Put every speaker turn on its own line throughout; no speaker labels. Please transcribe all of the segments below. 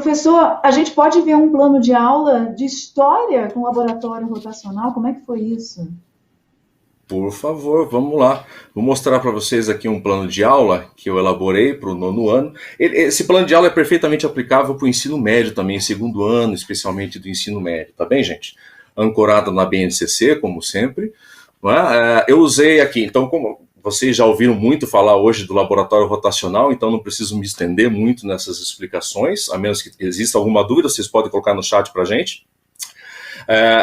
Professor, a gente pode ver um plano de aula de história com laboratório rotacional? Como é que foi isso?
Por favor, vamos lá. Vou mostrar para vocês aqui um plano de aula que eu elaborei para o nono ano. Esse plano de aula é perfeitamente aplicável para o ensino médio também, segundo ano, especialmente do ensino médio, tá bem, gente? Ancorado na BNCC, como sempre. Não é? Eu usei aqui, então, como vocês já ouviram muito falar hoje do laboratório rotacional, então não preciso me estender muito nessas explicações, a menos que exista alguma dúvida, vocês podem colocar no chat para a gente.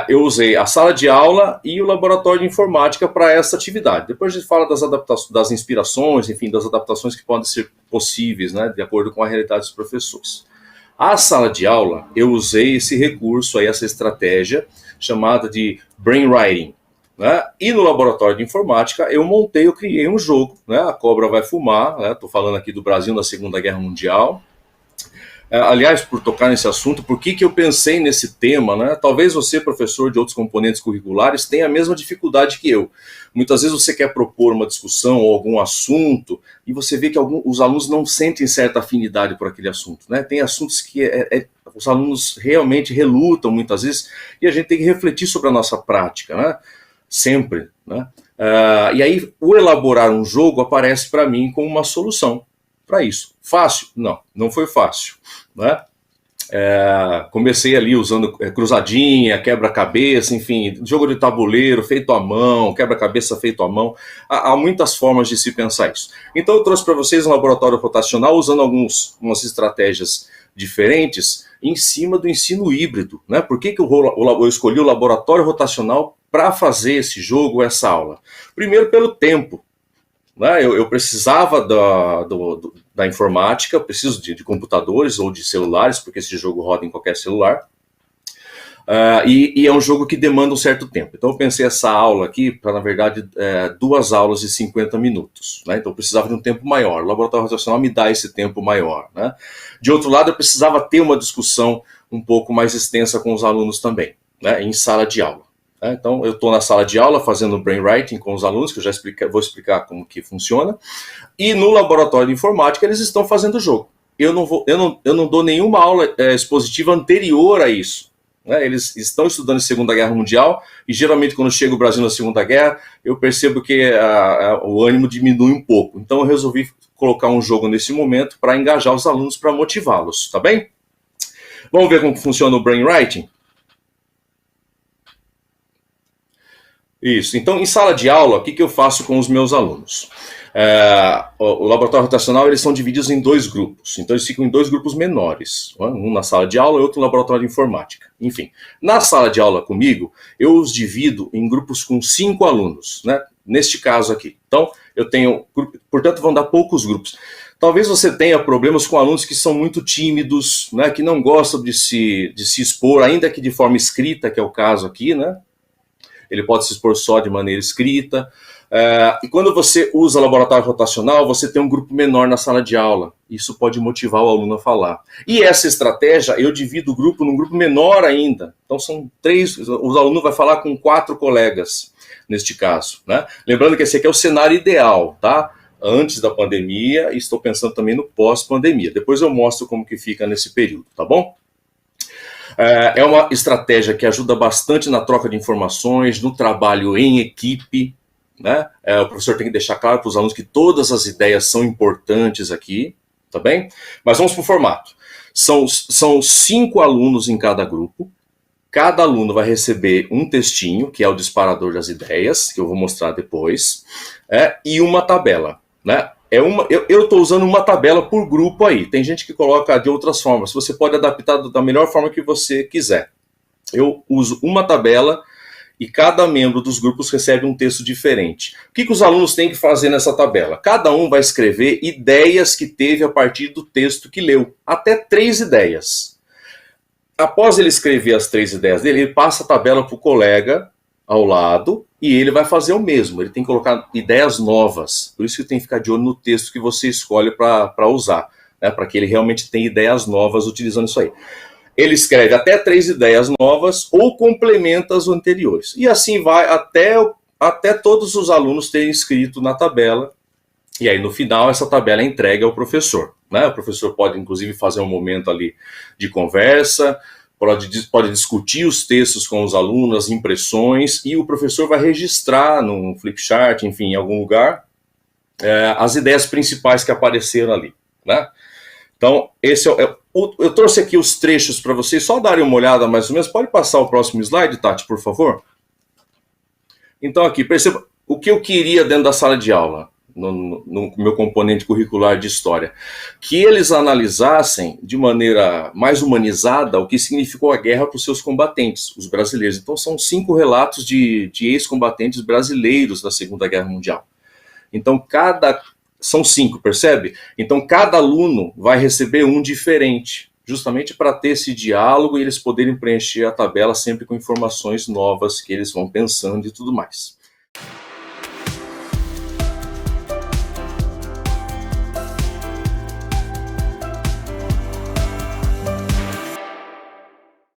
Eu usei a sala de aula e o laboratório de informática para essa atividade. Depois a gente fala das adaptações, das inspirações, enfim, das adaptações que podem ser possíveis, né, de acordo com a realidade dos professores. A sala de aula, eu usei esse recurso, aí, essa estratégia chamada de brainwriting. Né? E no laboratório de informática, eu criei um jogo, né? A Cobra Vai Fumar, estou falando aqui do Brasil na Segunda Guerra Mundial. Aliás, por tocar nesse assunto, por que eu pensei nesse tema, né? Talvez você, professor de outros componentes curriculares, tenha a mesma dificuldade que eu. Muitas vezes você quer propor uma discussão ou algum assunto e você vê que os alunos não sentem certa afinidade por aquele assunto, né? Tem assuntos que os alunos realmente relutam muitas vezes e a gente tem que refletir sobre a nossa prática, né? Sempre, né? E aí, o elaborar um jogo aparece para mim como uma solução para isso. Fácil? Não, não foi fácil. Né? Comecei ali usando cruzadinha, quebra-cabeça, enfim, jogo de tabuleiro feito à mão, quebra-cabeça feito à mão. Há muitas formas de se pensar isso. Então eu trouxe para vocês um laboratório rotacional usando algumas estratégias diferentes em cima do ensino híbrido. Né? Por que eu escolhi o laboratório rotacional para fazer esse jogo, essa aula? Primeiro, pelo tempo. Né? Eu precisava da informática, eu preciso de computadores ou de celulares, porque esse jogo roda em qualquer celular. E é um jogo que demanda um certo tempo. Então eu pensei essa aula aqui para, na verdade, 2 aulas de 50 minutos. Né? Então eu precisava de um tempo maior. O laboratório rotacional me dá esse tempo maior. Né? De outro lado, eu precisava ter uma discussão um pouco mais extensa com os alunos também, né? Em sala de aula. Então, eu estou na sala de aula fazendo brainwriting com os alunos, que eu já vou explicar como que funciona. E no laboratório de informática, eles estão fazendo o jogo. Eu não dou nenhuma aula expositiva anterior a isso. Né? Eles estão estudando a Segunda Guerra Mundial e, geralmente, quando chega o Brasil na Segunda Guerra, eu percebo que o ânimo diminui um pouco. Então, eu resolvi colocar um jogo nesse momento para engajar os alunos, para motivá-los. Tá bem? Vamos ver como funciona o brainwriting? Isso. Então, em sala de aula, o que eu faço com os meus alunos? O laboratório rotacional, eles são divididos em 2 grupos. Então, eles ficam em 2 grupos menores. Um na sala de aula e outro no laboratório de informática. Enfim, na sala de aula comigo, eu os divido em grupos com 5 alunos, né? Neste caso aqui. Então, eu tenho... Portanto, vão dar poucos grupos. Talvez você tenha problemas com alunos que são muito tímidos, né? Que não gostam de se expor, ainda que de forma escrita, que é o caso aqui, né? Ele pode se expor só de maneira escrita. E quando você usa laboratório rotacional, você tem um grupo menor na sala de aula. Isso pode motivar o aluno a falar. E essa estratégia, eu divido o grupo num grupo menor ainda. Então são 3, o aluno vai falar com 4 colegas, neste caso. Né? Lembrando que esse aqui é o cenário ideal, tá? Antes da pandemia, e estou pensando também no pós-pandemia. Depois eu mostro como que fica nesse período, tá bom? É uma estratégia que ajuda bastante na troca de informações, no trabalho em equipe. Né? O professor tem que deixar claro para os alunos que todas as ideias são importantes aqui, tá bem? Mas vamos para o formato. São 5 alunos em cada grupo. Cada aluno vai receber um textinho, que é o disparador das ideias, que eu vou mostrar depois, e uma tabela. Né? Eu estou usando uma tabela por grupo aí. Tem gente que coloca de outras formas. Você pode adaptar da melhor forma que você quiser. Eu uso uma tabela e cada membro dos grupos recebe um texto diferente. O que os alunos têm que fazer nessa tabela? Cada um vai escrever ideias que teve a partir do texto que leu. Até 3 ideias. Após ele escrever as 3 ideias dele, ele passa a tabela para o colega ao lado e ele vai fazer o mesmo. Ele tem que colocar ideias novas. Por isso que tem que ficar de olho no texto que você escolhe para usar, né? Para que ele realmente tenha ideias novas utilizando isso aí. Ele escreve até 3 ideias novas ou complementa as anteriores. E assim vai até todos os alunos terem escrito na tabela. E aí no final essa tabela é entregue ao professor. né? O professor pode, inclusive, fazer um momento ali de conversa, pode discutir os textos com os alunos, as impressões, e o professor vai registrar num flipchart, enfim, em algum lugar, as ideias principais que apareceram ali, né? Então, eu trouxe aqui os trechos para vocês só darem uma olhada mais ou menos. Pode passar o próximo slide, Tati, por favor? Então, aqui, perceba o que eu queria dentro da sala de aula, no meu componente curricular de história. Que eles analisassem de maneira mais humanizada o que significou a guerra para os seus combatentes, os brasileiros. Então, são 5 relatos de ex-combatentes brasileiros da Segunda Guerra Mundial. Então, são 5, percebe? Então, cada aluno vai receber um diferente, justamente para ter esse diálogo e eles poderem preencher a tabela sempre com informações novas que eles vão pensando e tudo mais.